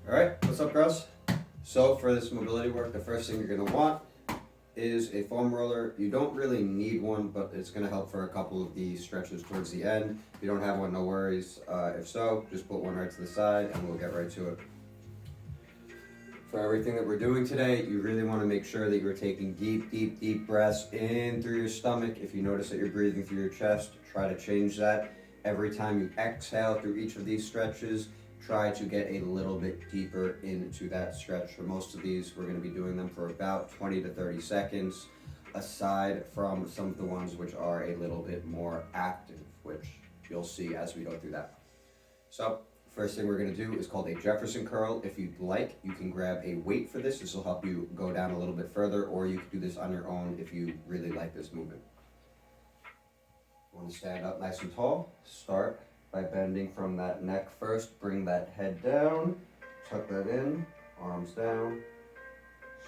Alright, what's up, girls? So for this mobility work, the first thing you're going to want is a foam roller. You don't really need one, but it's going to help for a couple of the stretches towards the end. If you don't have one, no worries. If so, just put one right to the side and we'll get right to it. For everything that we're doing today, you really want to make sure that you're taking deep breaths in through your stomach. If you notice that you're breathing through your chest, try to change that. Every time you exhale through each of these stretches, try to get a little bit deeper into that stretch. For most of these, we're going to be doing them for about 20 to 30 seconds, aside from some of the ones which are a little bit more active, which you'll see as we go through that. So, first thing we're going to do is called a Jefferson curl. If you'd like, you can grab a weight for this. This will help you go down a little bit further, or you can do this on your own if you really like this movement. You want to stand up nice and tall. Start by bending from that neck first. Bring that head down, tuck that in, arms down.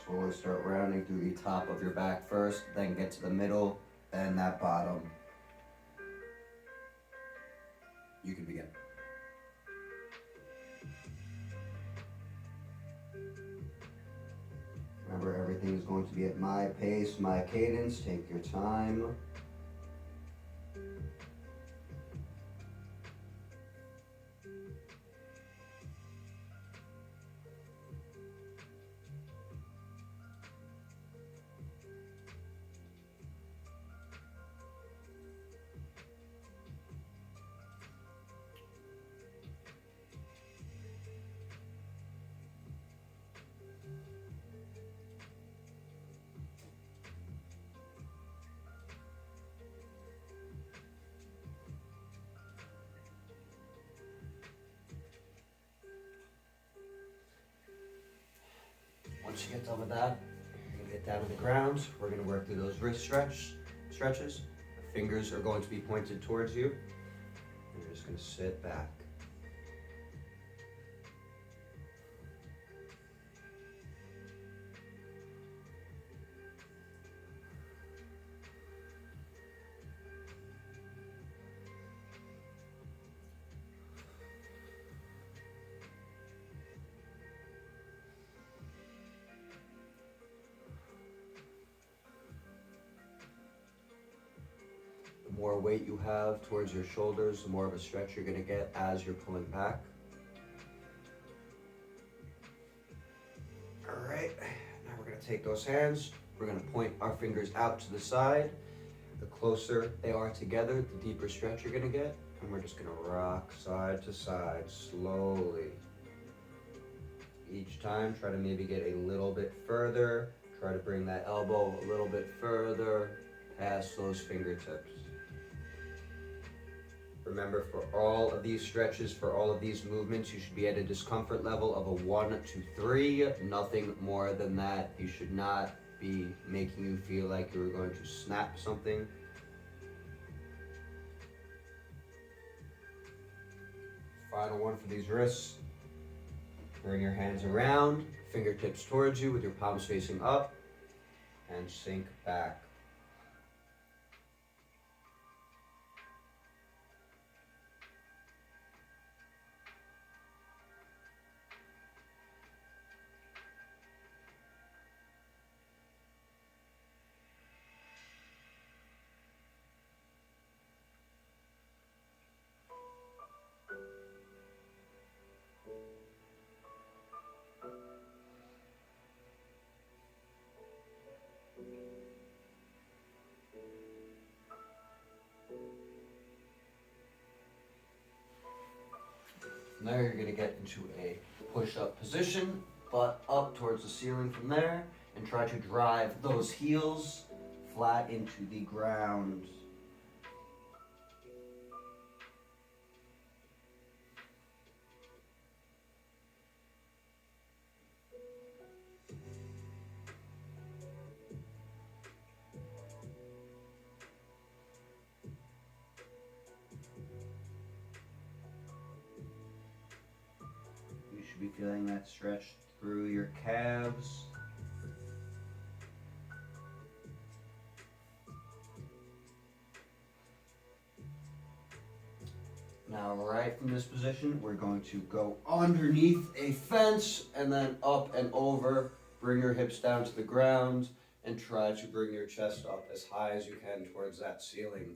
Slowly start rounding through the top of your back first, then get to the middle, then that bottom. You can begin. Remember, everything is going to be at my pace, my cadence. Take your time. Once you get done with that, you're going to get down to the ground. We're going to work through those wrist stretches. The fingers are going to be pointed towards you. And you're just going to sit back. The more weight you have towards your shoulders, the more of a stretch you're going to get as you're pulling back. All right, now we're going to take those hands. We're going to point our fingers out to the side. The closer they are together, the deeper stretch you're going to get. And we're just going to rock side to side slowly. Each time, try to maybe get a little bit further. Try to bring that elbow a little bit further past those fingertips. Remember, for all of these stretches, for all of these movements, you should be at a discomfort level of a 1 to 3, nothing more than that. You should not be making you feel like you're going to snap something. Final one for these wrists. Bring your hands around, fingertips towards you with your palms facing up, and sink back. Now you're going to get into a push-up position, butt up towards the ceiling from there, and try to drive those heels flat into the ground. You should be feeling that stretch through your calves. Now Alright, from this position, we're going to go underneath a fence and then up and over. Bring your hips down to the ground and try to bring your chest up as high as you can towards that ceiling.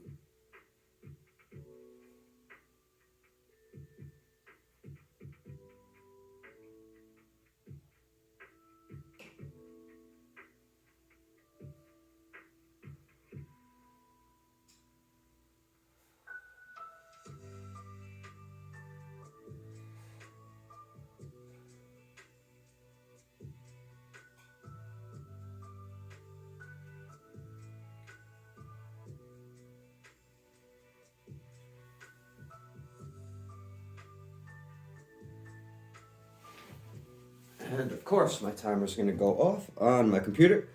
And of course, my timer's going to go off on my computer.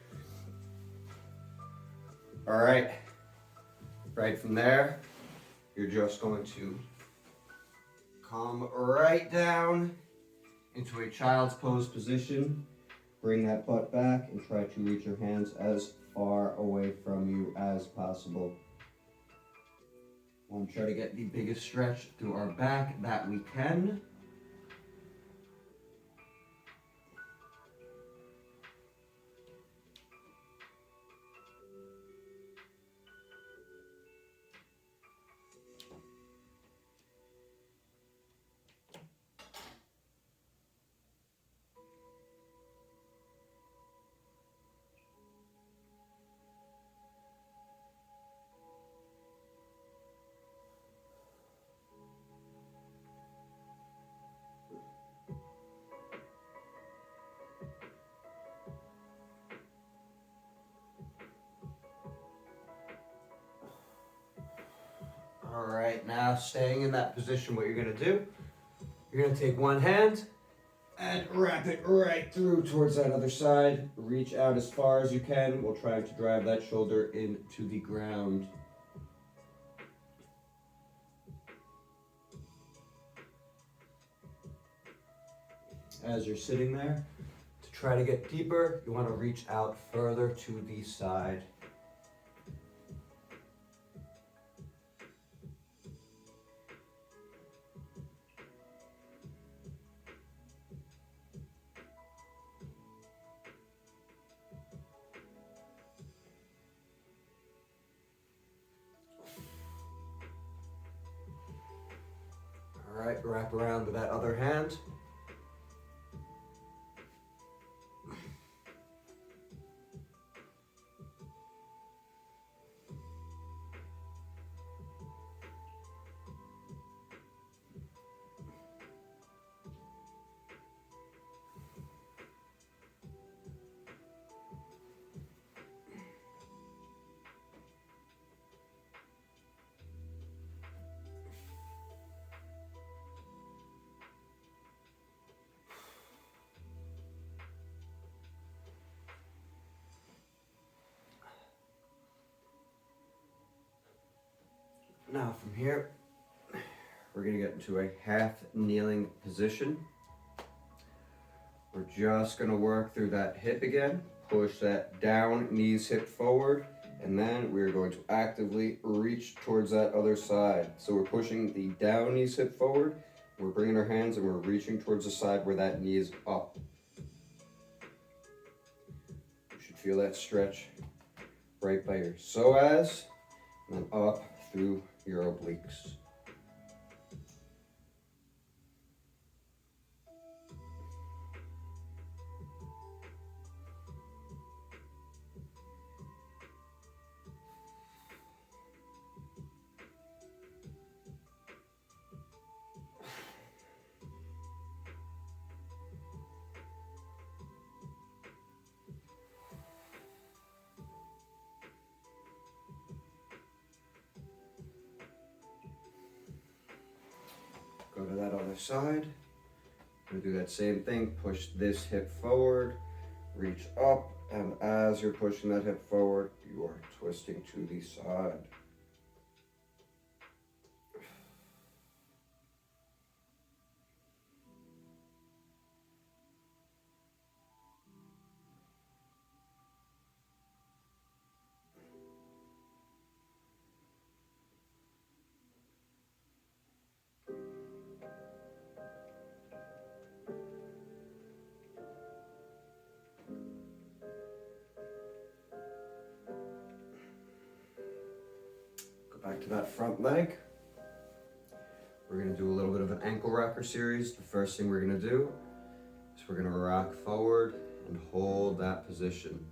All right. Right from there, you're just going to come right down into a child's pose position. Bring that butt back and try to reach your hands as far away from you as possible. Want to try to get the biggest stretch through our back that we can. All right, now staying in that position, what you're going to do, you're going to take one hand and wrap it right through towards that other side. Reach out as far as you can while trying to drive that shoulder into the ground. As you're sitting there, to try to get deeper, you want to reach out further to the side. All right, wrap around with that other hand. Now from here, we're going to get into a half kneeling position. We're just going to work through that hip again, push that down, knees hip forward, and then we're going to actively reach towards that other side. So we're pushing the down knees hip forward, we're bringing our hands and we're reaching towards the side where that knee is up. You should feel that stretch right by your psoas, and then up through your obliques. Go to that other side. We'll do that same thing. Push this hip forward, reach up, and as you're pushing that hip forward, you are twisting to the side. back to that front leg. We're gonna do a little bit of an ankle rocker series. The first thing we're gonna do is we're gonna rock forward and hold that position.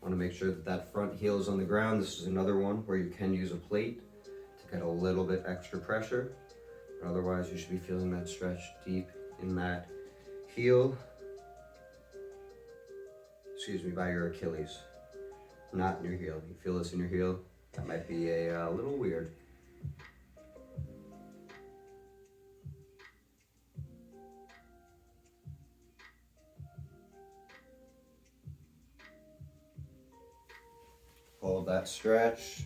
Want to make sure that that front heel is on the ground. This is another one where you can use a plate to get a little bit extra pressure. But otherwise, you should be feeling that stretch deep in that heel. Excuse me, by your Achilles, not in your heel. You feel this in your heel? That might be a little weird. Hold that stretch.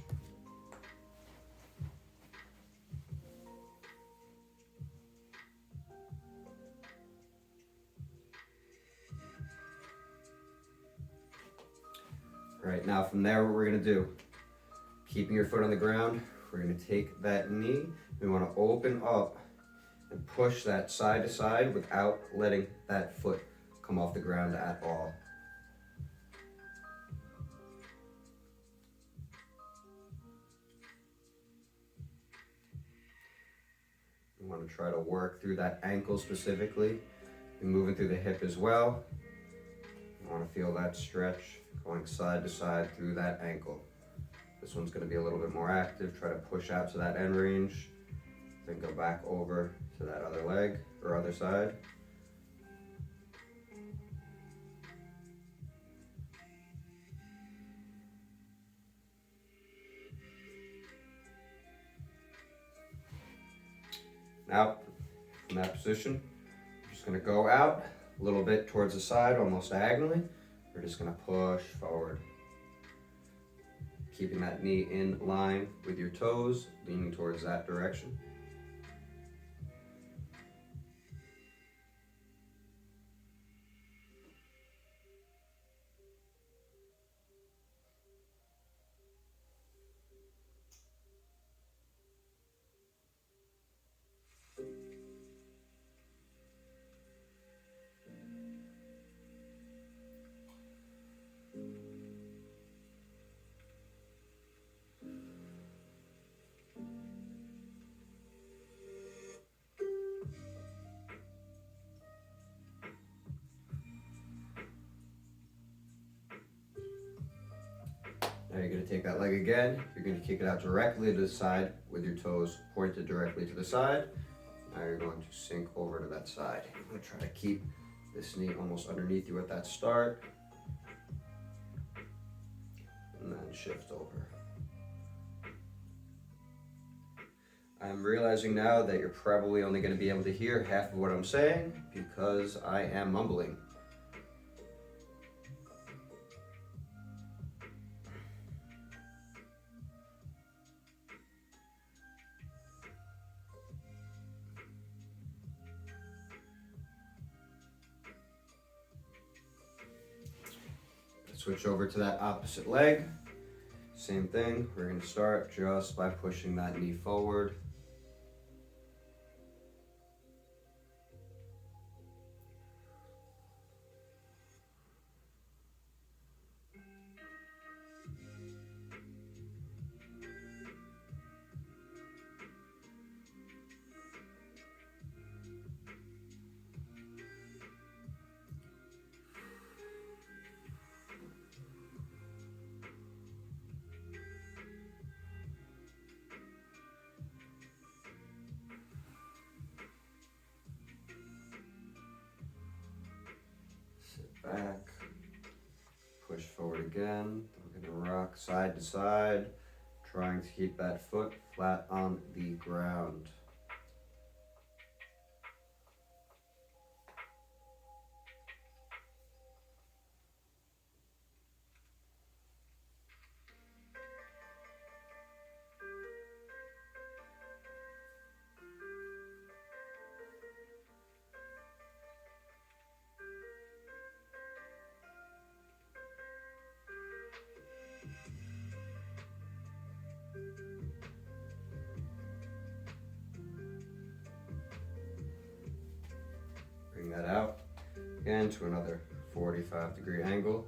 All right, now from there, what we're gonna do, keeping your foot on the ground, we're gonna take that knee. We wanna open up and push that side to side without letting that foot come off the ground at all. You want to try to work through that ankle specifically. You're moving through the hip as well. You want to feel that stretch going side to side through that ankle. This one's going to be a little bit more active. Try to push out to that end range. Then go back over to that other leg or other side. Now, from that position, we're just gonna go out a little bit towards the side, almost diagonally. We're just gonna push forward. Keeping that knee in line with your toes, leaning towards that direction. Now you're going to take that leg again, you're going to kick it out directly to the side with your toes pointed directly to the side. Now you're going to sink over to that side. You're going to try to keep this knee almost underneath you at that start. And then shift over. I'm realizing now that you're probably only going to be able to hear half of what I'm saying because I am mumbling. Switch over to that opposite leg. Same thing, we're going to start just by pushing that knee forward. Back, push forward again. We're going to rock side to side, trying to keep that foot flat on the ground. Bring that out again to another 45-degree angle.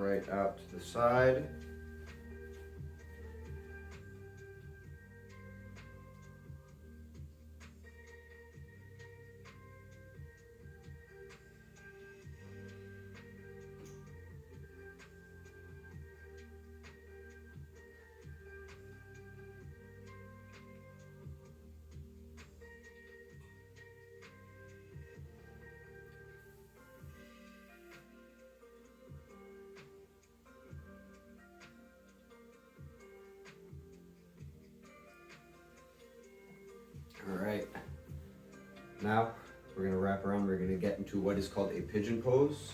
right out to the side. All right, now we're gonna wrap around, we're gonna get into what is called a pigeon pose.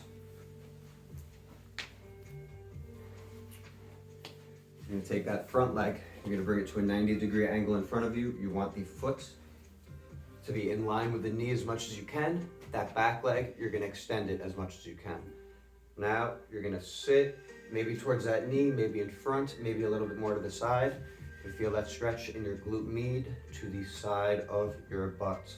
You're gonna take that front leg, you're gonna bring it to a 90-degree angle in front of you. You want the foot to be in line with the knee as much as you can. That back leg, you're gonna extend it as much as you can. Now, you're gonna sit maybe towards that knee, maybe in front, maybe a little bit more to the side. You feel that stretch in your glute med to the side of your butt.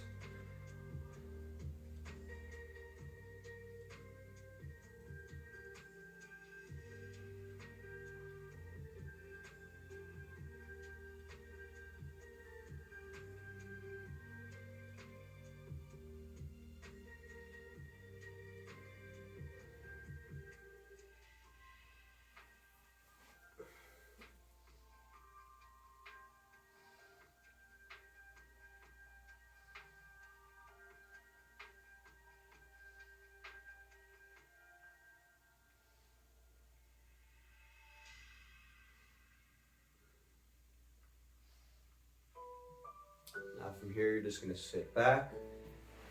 Now from here, you're just gonna sit back.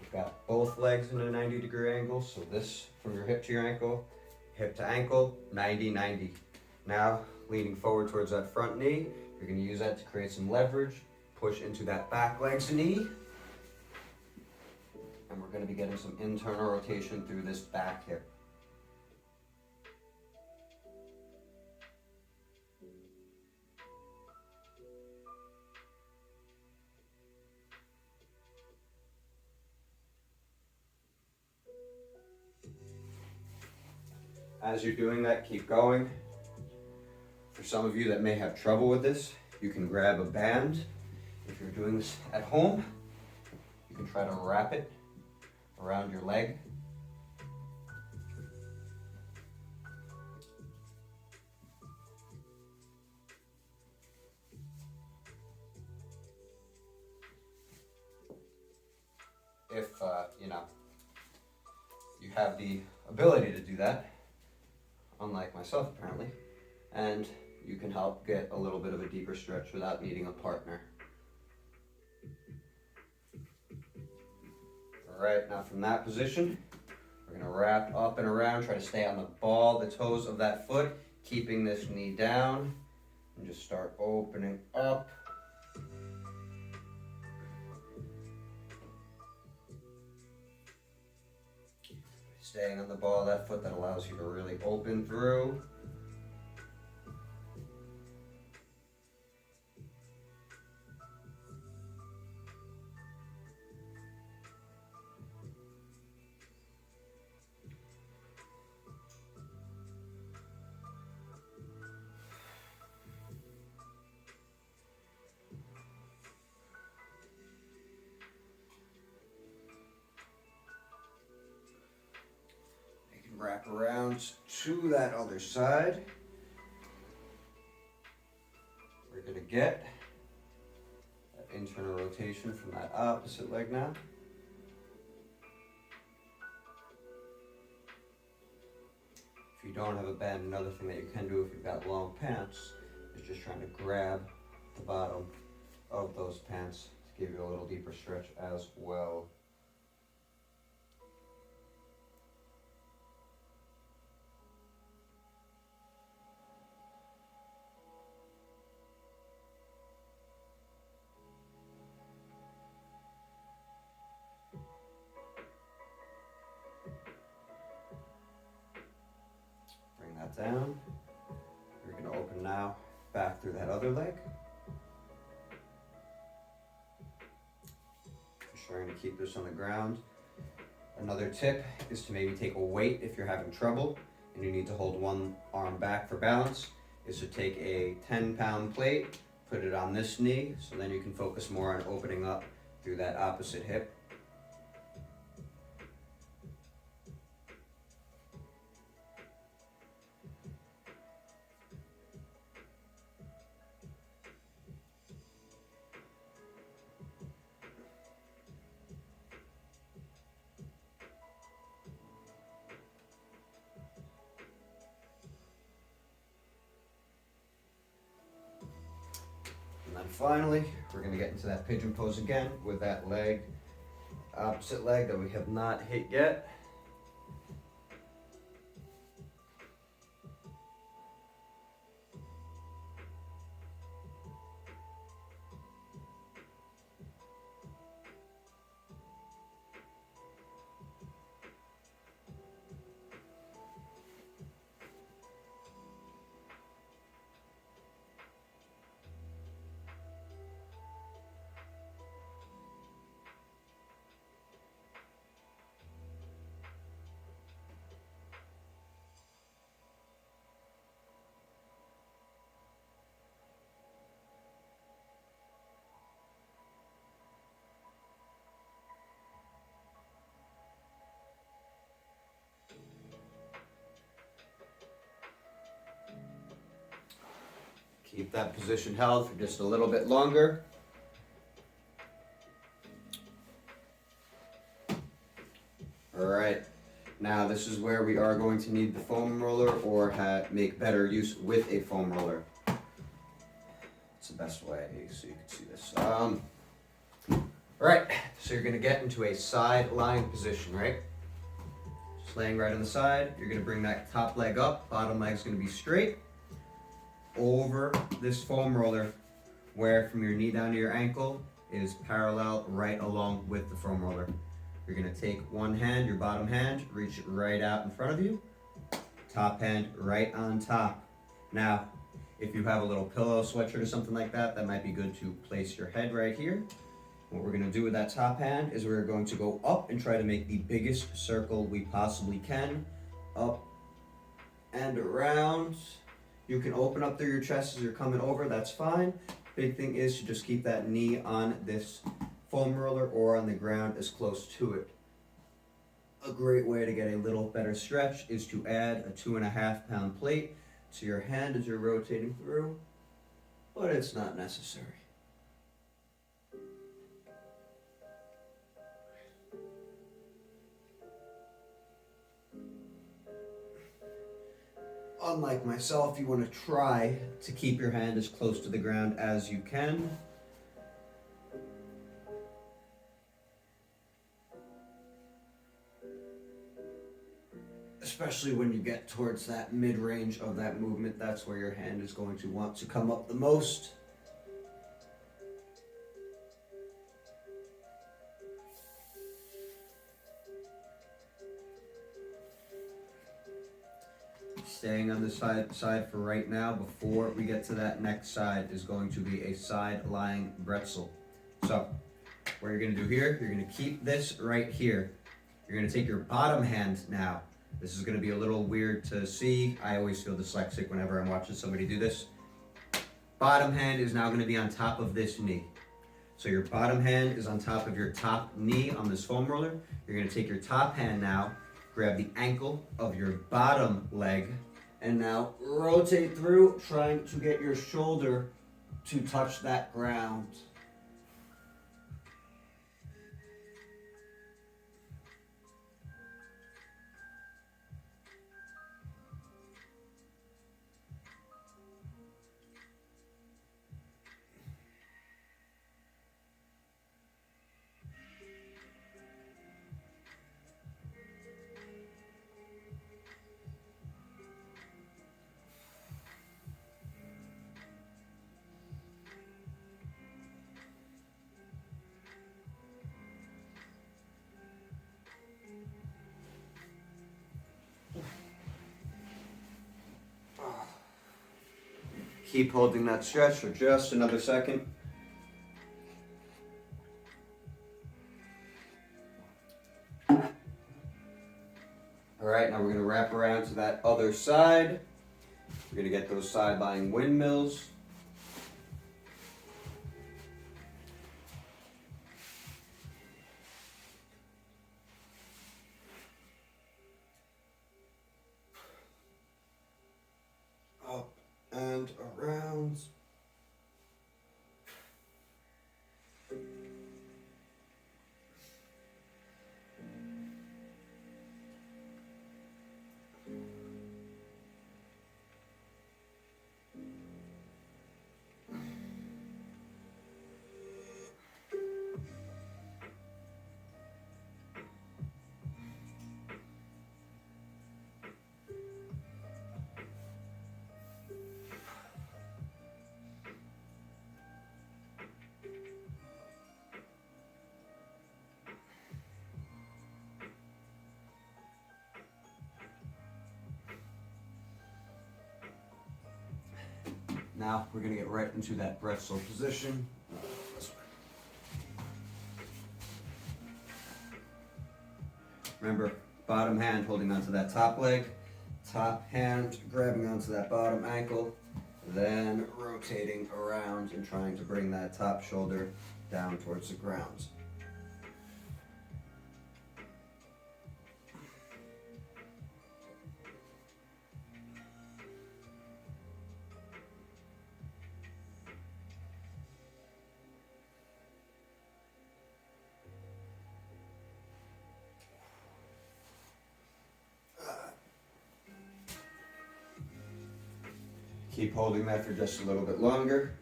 You've got both legs in a 90-degree angle, so this from your hip to your ankle, hip to ankle, 90-90. Now, leaning forward towards that front knee, you're gonna use that to create some leverage, push into that back leg's knee, and we're gonna be getting some internal rotation through this back hip. As you're doing that, keep going. For some of you that may have trouble with this, you can grab a band. If you're doing this at home, you can try to wrap it around your leg. If you have the ability to do that, unlike myself apparently, and you can help get a little bit of a deeper stretch without needing a partner. All right, now from that position, we're gonna wrap up and around, try to stay on the ball, the toes of that foot, keeping this knee down, and just start opening up. Staying on the ball of that foot, that allows you to really open through. Wrap around to that other side. We're going to get that internal rotation from that opposite leg now. If you don't have a band, another thing that you can do if you've got long pants is just trying to grab the bottom of those pants to give you a little deeper stretch as well. Down. We're going to open now back through that other leg. Just trying to keep this on the ground. Another tip is to maybe take a weight if you're having trouble. and you need to hold one arm back for balance, is to take a 10-pound plate, put it on this knee, so then you can focus more on opening up through that opposite hip. And then finally, we're going to get into that pigeon pose again with that leg, opposite leg that we have not hit yet. Keep that position held for just a little bit longer. All right, now this is where we are going to need the foam roller or make better use with a foam roller. It's the best way so you can see this. All right, so you're gonna get into a side lying position, right? Just laying right on the side. You're gonna bring that top leg up, bottom leg's gonna be straight over this foam roller, where from your knee down to your ankle is parallel right along with the foam roller. You're gonna take one hand, your bottom hand, reach it right out in front of you, top hand right on top. Now, if you have a little pillow, sweatshirt or something like that, that might be good to place your head right here. What we're gonna do with that top hand is we're going to go up and try to make the biggest circle we possibly can, up and around. You can open up through your chest as you're coming over, that's fine. Big thing is to just keep that knee on this foam roller or on the ground as close to it. A great way to get a little better stretch is to add a 2.5-pound plate to your hand as you're rotating through, but it's not necessary. Unlike myself, you want to try to keep your hand as close to the ground as you can. Especially when you get towards that mid-range of that movement, that's where your hand is going to want to come up the most. Staying on the side for right now before we get to that next side is going to be a side lying bretzel. So what you're going to do here, you're going to keep this right here. You're going to take your bottom hand now. This is going to be a little weird to see. I always feel dyslexic whenever I'm watching somebody do this. Bottom hand is now going to be on top of this knee. So your bottom hand is on top of your top knee on this foam roller. You're going to take your top hand now, grab the ankle of your bottom leg, and now rotate through, trying to get your shoulder to touch that ground. Keep holding that stretch for just another second. All right, now we're going to gonna wrap around to that other side. We're gonna get those side lying windmills. Up and around. Now we're gonna get right into that pretzel position. This way. Remember, bottom hand holding onto that top leg, top hand grabbing onto that bottom ankle, then rotating around and trying to bring that top shoulder down towards the ground. Keep holding that for just a little bit longer.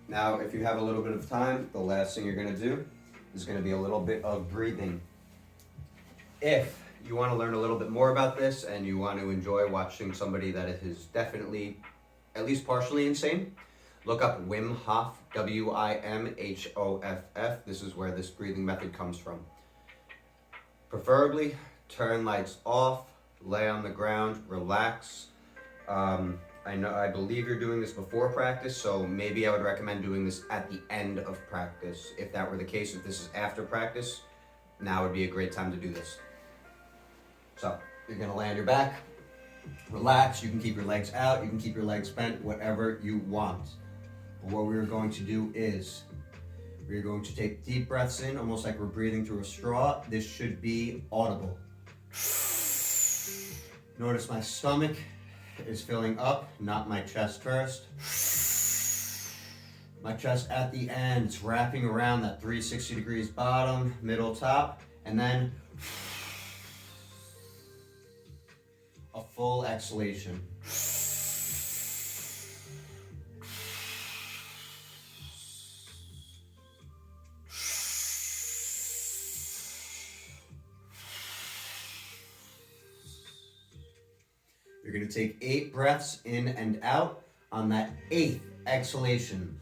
Now, if you have a little bit of time, the last thing you're going to do is going to be a little bit of breathing. If you want to learn a little bit more about this and you want to enjoy watching somebody that is definitely at least partially insane, look up Wim Hof, Wimhoff. This is where this breathing method comes from. Preferably turn lights off, lay on the ground, relax. I believe you're doing this before practice, so maybe I would recommend doing this at the end of practice. If that were the case, if this is after practice, now would be a great time to do this. So, you're gonna lay on your back, relax, you can keep your legs out, you can keep your legs bent, whatever you want. But what we're going to do is, we're going to take deep breaths in, almost like we're breathing through a straw. This should be audible. Notice my stomach is filling up, not my chest first. My chest at the end, it's wrapping around that 360 degrees bottom, middle, top, and then a full exhalation. You're going to take 8 breaths in and out. On that 8th exhalation,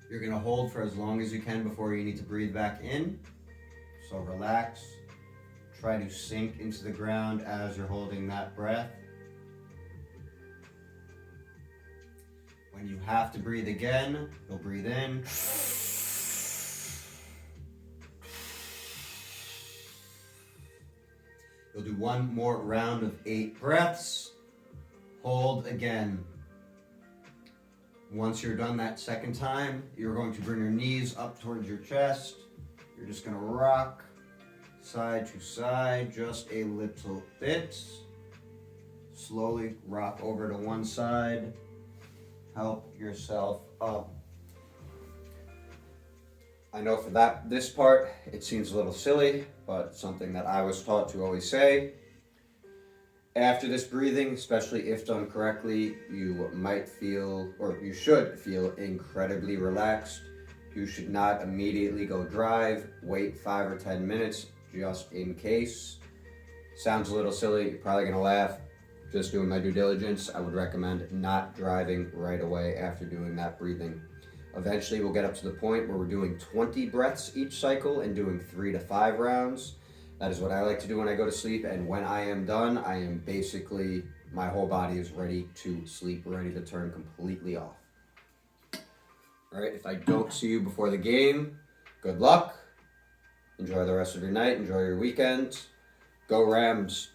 you're going to hold for as long as you can before you need to breathe back in. So relax. Try to sink into the ground as you're holding that breath. When you have to breathe again, you'll breathe in. You'll do one more round of 8 breaths. Hold again. Once you're done that second time, you're going to bring your knees up towards your chest. You're just going to rock side to side just a little bit. Slowly rock over to one side. Help yourself up. I know for this part, it seems a little silly, but something that I was taught to always say. After this breathing, especially if done correctly, you might feel, or you should feel, incredibly relaxed. You should not immediately go drive. Wait 5 or 10 minutes just in case. Sounds a little silly, you're probably gonna laugh. Just doing my due diligence, I would recommend not driving right away after doing that breathing. Eventually we'll get up to the point where we're doing 20 breaths each cycle and doing 3 to 5 rounds. That is what I like to do when I go to sleep, and when I am done, I am basically, my whole body is ready to sleep, ready to turn completely off. All right, if I don't see you before the game, good luck. Enjoy the rest of your night, enjoy your weekend. Go Rams.